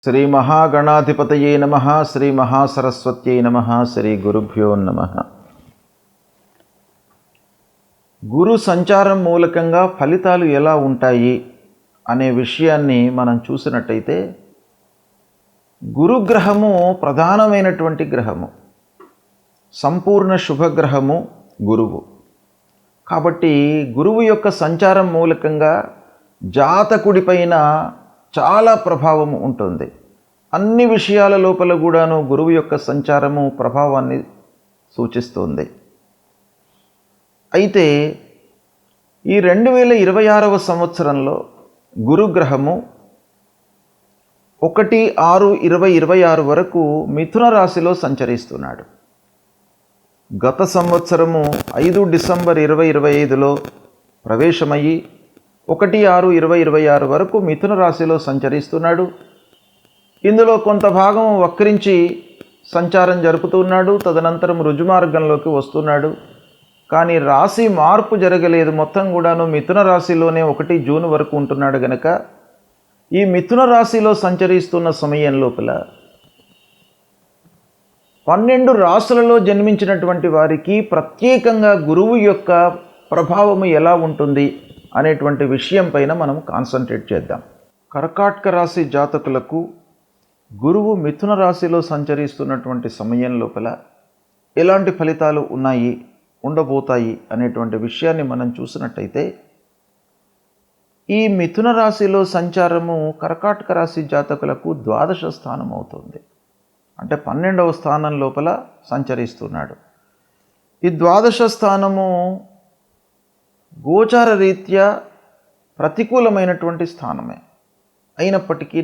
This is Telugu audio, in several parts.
శ్రీ మహాగణాధిపతయే నమః. శ్రీ మహాసరస్వత్యై నమః. శ్రీ గురుభ్యో నమః. గురు సంచారం మూలకంగా ఫలితాలు ఎలా ఉంటాయి అనే విషయాన్ని మనం చూసినట్టయితే, గురుగ్రహము ప్రధానమైనటువంటి గ్రహము, సంపూర్ణ శుభగ్రహము గురువు. కాబట్టి గురువు యొక్క సంచారం మూలకంగా జాతకుడిపైన చాలా ప్రభావము ఉంటుంది. అన్ని విషయాల లోపల కూడాను గురువు యొక్క సంచారము ప్రభావాన్ని సూచిస్తుంది. అయితే ఈ 2026వ సంవత్సరంలో గురుగ్రహము 1/6/2026 వరకు మిథున రాశిలో సంచరిస్తున్నాడు. గత సంవత్సరము 5 డిసెంబర్ 2025లో ప్రవేశమయ్యి 1/6/2026 వరకు మిథున రాశిలో సంచరిస్తున్నాడు. ఇందులో కొంత భాగం వక్రించి సంచారం జరుపుతున్నాడు, తదనంతరం రుజుమార్గంలోకి వస్తున్నాడు. కానీ రాశి మార్పు జరగలేదు, మొత్తం కూడాను మిథున రాశిలోనే 1 జూన్ వరకు ఉంటున్నాడు. గనక ఈ మిథున రాశిలో సంచరిస్తున్న సమయం లోపల 12 రాశులలో జన్మించినటువంటి వారికి ప్రత్యేకంగా గురువు యొక్క ప్రభావము ఎలా ఉంటుంది అనేటువంటి విషయం పైన మనం కాన్సన్ట్రేట్ చేద్దాం. కర్కాటక రాశి జాతకులకు గురువు మిథున రాశిలో సంచరిస్తున్నటువంటి సమయం లోపల ఎలాంటి ఫలితాలు ఉండబోతాయి అనేటువంటి విషయాన్ని మనం చూసినట్టయితే, ఈ మిథున రాశిలో సంచారము కర్కాటక రాశి జాతకులకు 12వ స్థానం అవుతుంది. అంటే 12వ స్థానం లోపల సంచరిస్తున్నాడు. ఈ 12వ స్థానము గోచార రీత్యా ప్రతికూలమైనటువంటి స్థానమే అయినప్పటికీ,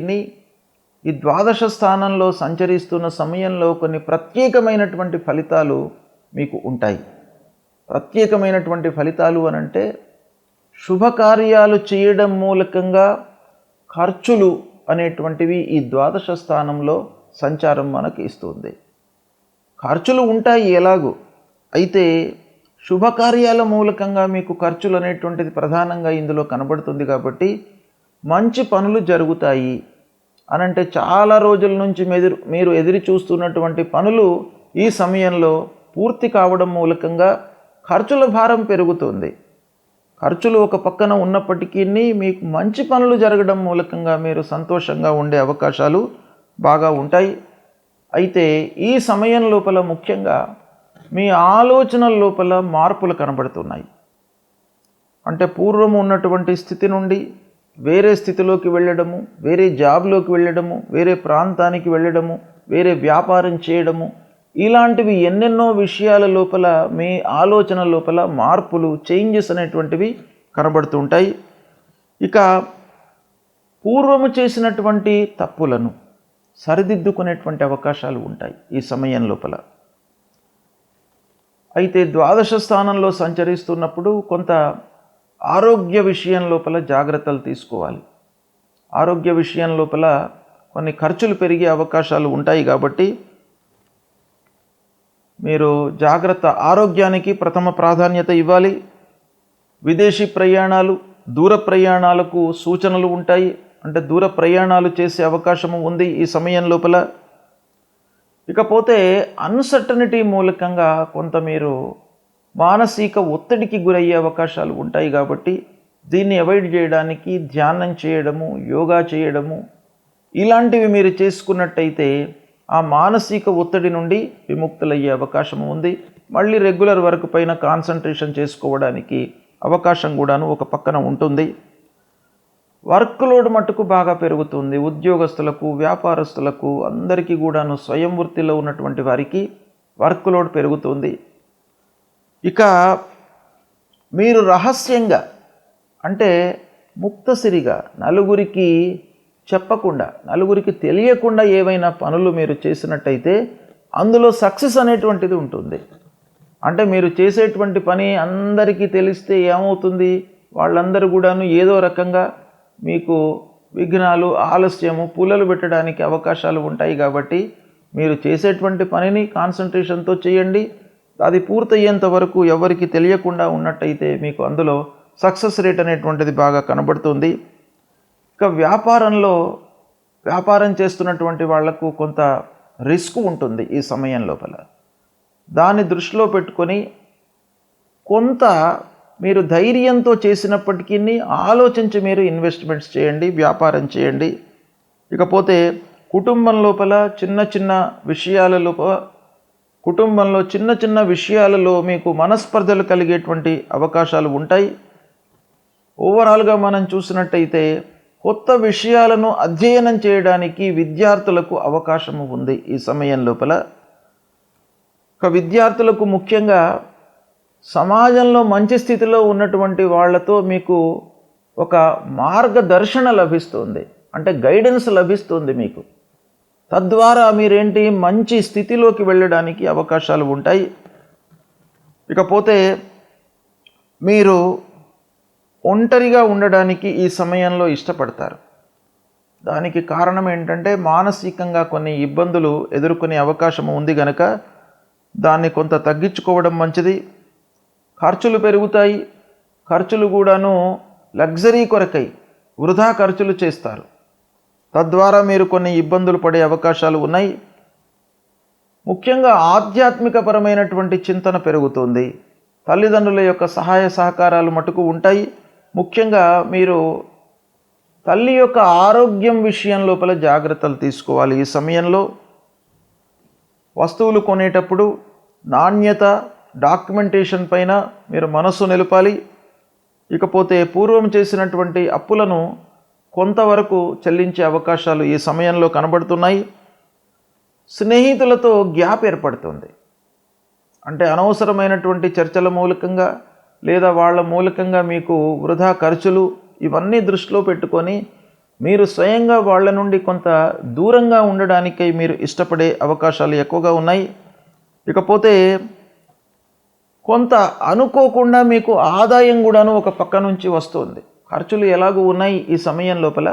ఈ 12వ స్థానంలో సంచరిస్తున్న సమయంలో కొన్ని ప్రత్యేకమైనటువంటి ఫలితాలు మీకు ఉంటాయి. ప్రత్యేకమైనటువంటి ఫలితాలు అనంటే, శుభకార్యాలు చేయడం మూలకంగా ఖర్చులు అనేటువంటివి ఈ 12వ స్థానంలో సంచారం మనకు ఇస్తుంది. ఖర్చులు ఉంటాయి ఎలాగూ, అయితే శుభకార్యాల మూలకంగా మీకు ఖర్చులు అనేటువంటిది ప్రధానంగా ఇందులో కనబడుతుంది. కాబట్టి మంచి పనులు జరుగుతాయి అనంటే, చాలా రోజుల నుంచి మీరు ఎదురు చూస్తున్నటువంటి పనులు ఈ సమయంలో పూర్తి కావడం మూలకంగా ఖర్చుల భారం పెరుగుతుంది. ఖర్చులు ఒక పక్కన ఉన్నప్పటికీ మీకు మంచి పనులు జరగడం మూలకంగా మీరు సంతోషంగా ఉండే అవకాశాలు బాగా ఉంటాయి. అయితే ఈ సమయం లోపల ముఖ్యంగా మీ ఆలోచనల లోపల మార్పులు కనబడుతున్నాయి. అంటే పూర్వం ఉన్నటువంటి స్థితి నుండి వేరే స్థితిలోకి వెళ్ళడము, వేరే జాబ్లోకి వెళ్ళడము, వేరే ప్రాంతానికి వెళ్ళడము, వేరే వ్యాపారం చేయడము, ఇలాంటివి ఎన్నెన్నో విషయాల లోపల మీ ఆలోచన లోపల మార్పులు, చేంజెస్ అనేటువంటివి కనబడుతుంటాయి. ఇక పూర్వము చేసినటువంటి తప్పులను సరిదిద్దుకునేటువంటి అవకాశాలు ఉంటాయి ఈ సమయం లోపల. అయితే 12వ స్థానంలో సంచరిస్తున్నప్పుడు కొంత ఆరోగ్య విషయం లోపల జాగ్రత్తలు తీసుకోవాలి. ఆరోగ్య విషయం లోపల కొన్ని ఖర్చులు పెరిగే అవకాశాలు ఉంటాయి. కాబట్టి మీరు జాగ్రత్త, ఆరోగ్యానికి ప్రథమ ప్రాధాన్యత ఇవ్వాలి. విదేశీ ప్రయాణాలు, దూర ప్రయాణాలకు సూచనలు ఉంటాయి. అంటే దూర ప్రయాణాలు చేసే అవకాశము ఉంది ఈ సమయం లోపల. ఇకపోతే అన్సర్టనిటీ మూలకంగా కొంత మీరు మానసిక ఒత్తిడికి గురయ్యే అవకాశాలు ఉంటాయి. కాబట్టి దీన్ని అవాయిడ్ చేయడానికి ధ్యానం చేయడము, యోగా చేయడము, ఇలాంటివి మీరు చేసుకున్నట్టయితే ఆ మానసిక ఒత్తిడి నుండి విముక్తులయ్యే అవకాశం ఉంది. మళ్ళీ రెగ్యులర్ వర్క్ పైన కాన్సన్ట్రేషన్ చేసుకోవడానికి అవకాశం కూడాను ఒక పక్కన ఉంటుంది. వర్క్ లోడ్ మట్టుకు బాగా పెరుగుతుంది. ఉద్యోగస్తులకు, వ్యాపారస్తులకు, అందరికీ కూడాను స్వయం వృత్తిలో ఉన్నటువంటి వారికి వర్క్ లోడ్ పెరుగుతుంది. ఇక మీరు రహస్యంగా, అంటే ముక్తసిరిగా, నలుగురికి చెప్పకుండా, నలుగురికి తెలియకుండా ఏవైనా పనులు మీరు చేసినట్టయితే అందులో సక్సెస్ అనేటువంటిది ఉంటుంది. అంటే మీరు చేసేటువంటి పని అందరికీ తెలిస్తే ఏమవుతుంది, వాళ్ళందరూ కూడాను ఏదో రకంగా మీకు విఘ్నాలు, ఆలస్యము, పుల్లలు పెట్టడానికి అవకాశాలు ఉంటాయి. కాబట్టి మీరు చేసేటువంటి పనిని కాన్సన్ట్రేషన్తో చేయండి. అది పూర్తయ్యేంత వరకు ఎవరికి తెలియకుండా ఉన్నట్టయితే మీకు అందులో సక్సెస్ రేట్ అనేటువంటిది బాగా కనబడుతుంది. ఇక వ్యాపారంలో వ్యాపారం చేస్తున్నటువంటి వాళ్లకు కొంత రిస్క్ ఉంటుంది ఈ సమయం లోపల. దాన్ని దృష్టిలో పెట్టుకొని కొంత మీరు ధైర్యంతో చేసినప్పటికీ ఆలోచించి మీరు ఇన్వెస్ట్మెంట్స్ చేయండి, వ్యాపారం చేయండి. ఇకపోతే కుటుంబం లోపల కుటుంబంలో చిన్న చిన్న విషయాలలో మీకు మనస్పర్ధలు కలిగేటువంటి అవకాశాలు ఉంటాయి. ఓవరాల్గా మనం చూసినట్టయితే కొత్త విషయాలను అధ్యయనం చేయడానికి విద్యార్థులకు అవకాశం ఉంది ఈ సమయం లోపల. విద్యార్థులకు ముఖ్యంగా సమాజంలో మంచి స్థితిలో ఉన్నటువంటి వాళ్ళతో మీకు ఒక మార్గదర్శన లభిస్తుంది, అంటే గైడెన్స్ లభిస్తుంది మీకు. తద్వారా మీరేంటి మంచి స్థితిలోకి వెళ్ళడానికి అవకాశాలు ఉంటాయి. ఇకపోతే మీరు ఒంటరిగా ఉండడానికి ఈ సమయంలో ఇష్టపడతారు. దానికి కారణం ఏంటంటే మానసికంగా కొన్ని ఇబ్బందులు ఎదుర్కొనే అవకాశం ఉంది కనుక దాన్ని కొంత తగ్గించుకోవడం మంచిది. ఖర్చులు పెరుగుతాయి. ఖర్చులు కూడాను లగ్జరీ కొరకై వృధా ఖర్చులు చేస్తారు. తద్వారా మీరు కొన్ని ఇబ్బందులు పడే అవకాశాలు ఉన్నాయి. ముఖ్యంగా ఆధ్యాత్మికపరమైనటువంటి చింతన పెరుగుతుంది. తల్లిదండ్రుల యొక్క సహాయ సహకారాలు మటుకు ఉంటాయి. ముఖ్యంగా మీరు తల్లి యొక్క ఆరోగ్యం విషయం లోపల జాగ్రత్తలు తీసుకోవాలి. ఈ సమయంలో వస్తువులు కొనేటప్పుడు నాణ్యత, డాక్యుమెంటేషన్ పైన మీరు మనస్సు నిలపాలి. ఇకపోతే పూర్వం చేసినటువంటి అప్పులను కొంతవరకు చెల్లించే అవకాశాలు ఈ సమయంలో కనబడుతున్నాయి. స్నేహితులతో గ్యాప్ ఏర్పడుతుంది. అంటే అనవసరమైనటువంటి చర్చల మూలకంగా లేదా వాళ్ళ మూలకంగా మీకు వృధా ఖర్చులు ఇవన్నీ దృష్టిలో పెట్టుకొని మీరు స్వయంగా వాళ్ళ నుండి కొంత దూరంగా ఉండడానికై మీరు ఇష్టపడే అవకాశాలు ఎక్కువగా ఉన్నాయి. ఇకపోతే కొంత అనుకోకుండా మీకు ఆదాయం కూడాను ఒక పక్క నుంచి వస్తుంది. ఖర్చులు ఎలాగూ ఉన్నాయి ఈ సమయం లోపల,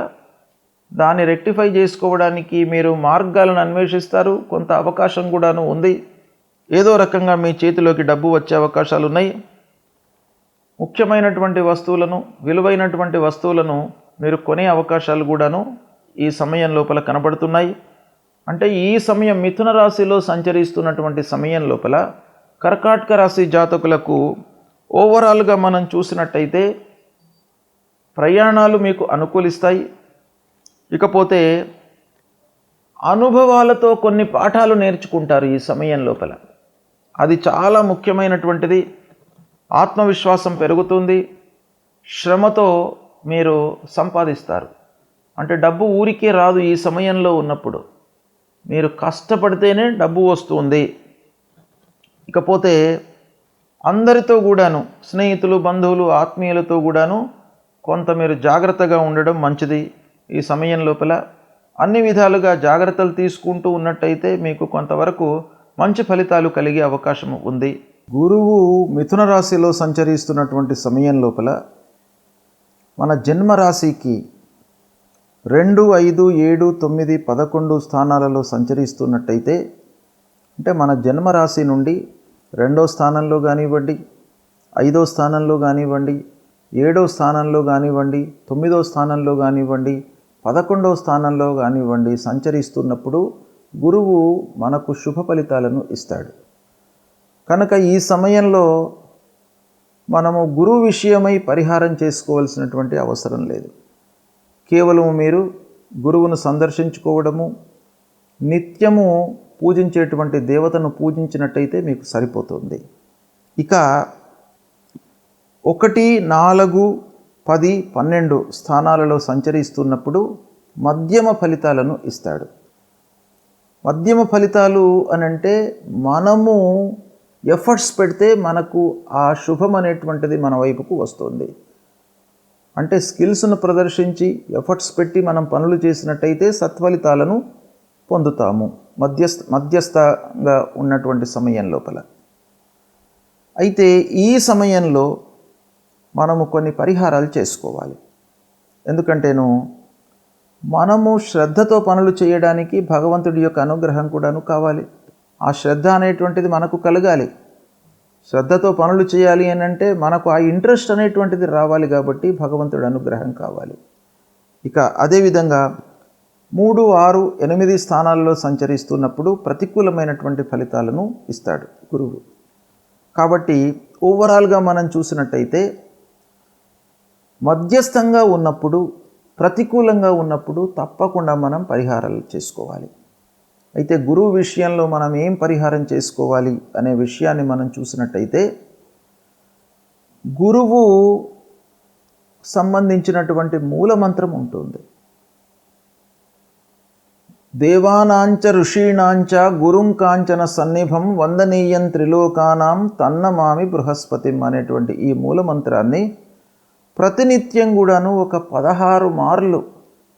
దాన్ని రెక్టిఫై చేసుకోవడానికి మీరు మార్గాలను అన్వేషిస్తారు. కొంత అవకాశం కూడాను ఉంది. ఏదో రకంగా మీ చేతిలోకి డబ్బు వచ్చే అవకాశాలు ఉన్నాయి. ముఖ్యమైనటువంటి వస్తువులను, విలువైనటువంటి వస్తువులను మీరు కొనే అవకాశాలు కూడాను ఈ సమయం లోపల కనబడుతున్నాయి. అంటే ఈ సమయం మిథున రాశిలో సంచరిస్తున్నటువంటి సమయం లోపల కర్కాటక రాశి జాతకులకు ఓవరాల్గా మనం చూసినట్టయితే ప్రయాణాలు మీకు అనుకూలిస్తాయి. ఇకపోతే అనుభవాలతో కొన్ని పాఠాలు నేర్చుకుంటారు ఈ సమయం లోపల. అది చాలా ముఖ్యమైనటువంటిది. ఆత్మవిశ్వాసం పెరుగుతుంది. శ్రమతో మీరు సంపాదిస్తారు. అంటే డబ్బు ఊరికే రాదు. ఈ సమయంలో ఉన్నప్పుడు మీరు కష్టపడితేనే డబ్బు వస్తుంది. ఇకపోతే అందరితో కూడాను, స్నేహితులు, బంధువులు, ఆత్మీయులతో కూడాను కొంత మీరు జాగ్రత్తగా ఉండడం మంచిది. ఈ సమయం లోపల అన్ని విధాలుగా జాగ్రత్తలు తీసుకుంటూ ఉన్నట్టయితే మీకు కొంతవరకు మంచి ఫలితాలు కలిగే అవకాశం ఉంది. గురువు మిథున రాశిలో సంచరిస్తున్నటువంటి సమయం లోపల మన జన్మరాశికి 2, 5, 7, 9, 11 స్థానాలలో సంచరిస్తున్నట్టయితే, అంటే మన జన్మరాశి నుండి 2వ స్థానంలో కానివ్వండి, 5వ స్థానంలో కానివ్వండి, 7వ స్థానంలో కానివ్వండి, 9వ స్థానంలో కానివ్వండి, 11వ స్థానంలో కానివ్వండి సంచరిస్తున్నప్పుడు గురువు మనకు శుభ ఫలితాలను ఇస్తాడు. కనుక ఈ సమయంలో మనము గురువు విషయమై పరిహారం చేసుకోవాల్సినటువంటి అవసరం లేదు. కేవలం మీరు గురువును సందర్శించుకోవడము, నిత్యము పూజించేటువంటి దేవతను పూజించినట్టయితే మీకు సరిపోతుంది. ఇక 1, 4, 10, 12 స్థానాలలో సంచరిస్తున్నప్పుడు మధ్యమ ఫలితాలను ఇస్తాడు. మధ్యమ ఫలితాలు అనంటే మనము ఎఫర్ట్స్ పెడితే మనకు ఆ శుభం అనేటువంటిది మన వైపుకు వస్తుంది. అంటే స్కిల్స్ను ప్రదర్శించి ఎఫర్ట్స్ పెట్టి మనం పనులు చేసినట్టయితే సత్ఫలితాలను పొందుతాము మధ్యస్థంగా ఉన్నటువంటి సమయం లోపల. అయితే ఈ సమయంలో మనము కొన్ని పరిహారాలు చేసుకోవాలి. ఎందుకంటేను మనము శ్రద్ధతో పనులు చేయడానికి భగవంతుడి యొక్క అనుగ్రహం కూడాను కావాలి. ఆ శ్రద్ధ అనేటువంటిది మనకు కలగాలి. శ్రద్ధతో పనులు చేయాలి అని అంటే మనకు ఆ ఇంట్రెస్ట్ అనేటువంటిది రావాలి. కాబట్టి భగవంతుడి అనుగ్రహం కావాలి. ఇక అదేవిధంగా 3, 6, 8 స్థానాల్లో సంచరిస్తున్నప్పుడు ప్రతికూలమైనటువంటి ఫలితాలను ఇస్తాడు గురువు. కాబట్టి ఓవరాల్గా మనం చూసినట్టయితే మధ్యస్థంగా ఉన్నప్పుడు, ప్రతికూలంగా ఉన్నప్పుడు తప్పకుండా మనం పరిహారాలు చేసుకోవాలి. అయితే గురువు విషయంలో మనం ఏం పరిహారం చేసుకోవాలి అనే విషయాన్ని మనం చూసినట్టయితే, గురువు సంబంధించినటువంటి మూలమంత్రం ఉంటుంది. దేవానాంచ ఋషీణాంచ గురుం కాంచన సన్నిభం వందనీయం త్రిలోకానాం తన్నమామి బృహస్పతిం అనేటువంటి ఈ మూలమంత్రాన్ని ప్రతినిత్యం కూడాను ఒక 16 మార్లు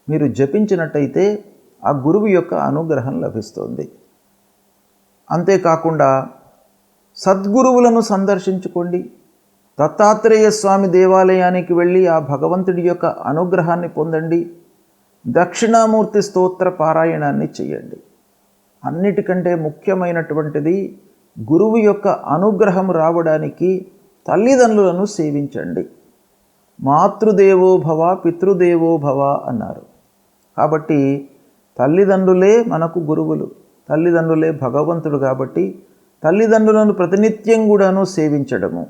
మీరు జపించినట్టయితే ఆ గురువు యొక్క అనుగ్రహం లభిస్తుంది. అంతేకాకుండా సద్గురువులను సందర్శించుకోండి. దత్తాత్రేయ స్వామి దేవాలయానికి వెళ్ళి ఆ భగవంతుడి యొక్క అనుగ్రహాన్ని పొందండి. దక్షిణామూర్తి స్తోత్ర పారాయణాన్ని చేయండి. అన్నిటికంటే ముఖ్యమైనటువంటిది గురువు యొక్క అనుగ్రహం రావడానికి తల్లిదండ్రులను సేవించండి. మాతృదేవో భవ పితృదేవో భవ అన్నారు. కాబట్టి తల్లిదండ్రులే మనకు గురువులు, తల్లిదండ్రులే భగవంతుడు. కాబట్టి తల్లిదండ్రులను ప్రతినిత్యం కూడాను సేవించడము,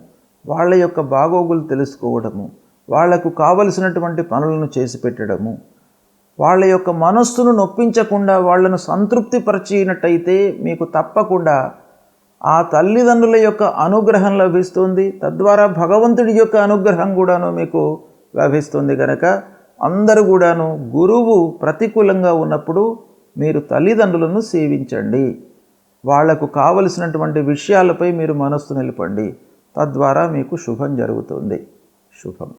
వాళ్ళ యొక్క బాగోగులు తెలుసుకోవడము, వాళ్లకు కావలసినటువంటి పనులను చేసి పెట్టడము, వాళ్ళ యొక్క మనస్సును నొప్పించకుండా వాళ్ళను సంతృప్తిపరిచినట్టయితే మీకు తప్పకుండా ఆ తల్లిదండ్రుల యొక్క అనుగ్రహం లభిస్తుంది. తద్వారా భగవంతుడి యొక్క అనుగ్రహం కూడాను మీకు లభిస్తుంది. కనుక అందరూ కూడాను గురువు ప్రతికూలంగా ఉన్నప్పుడు మీరు తల్లిదండ్రులను సేవించండి. వాళ్లకు కావలసినటువంటి విషయాలపై మీరు మనస్సు నిలపండి. తద్వారా మీకు శుభం జరుగుతుంది. శుభం.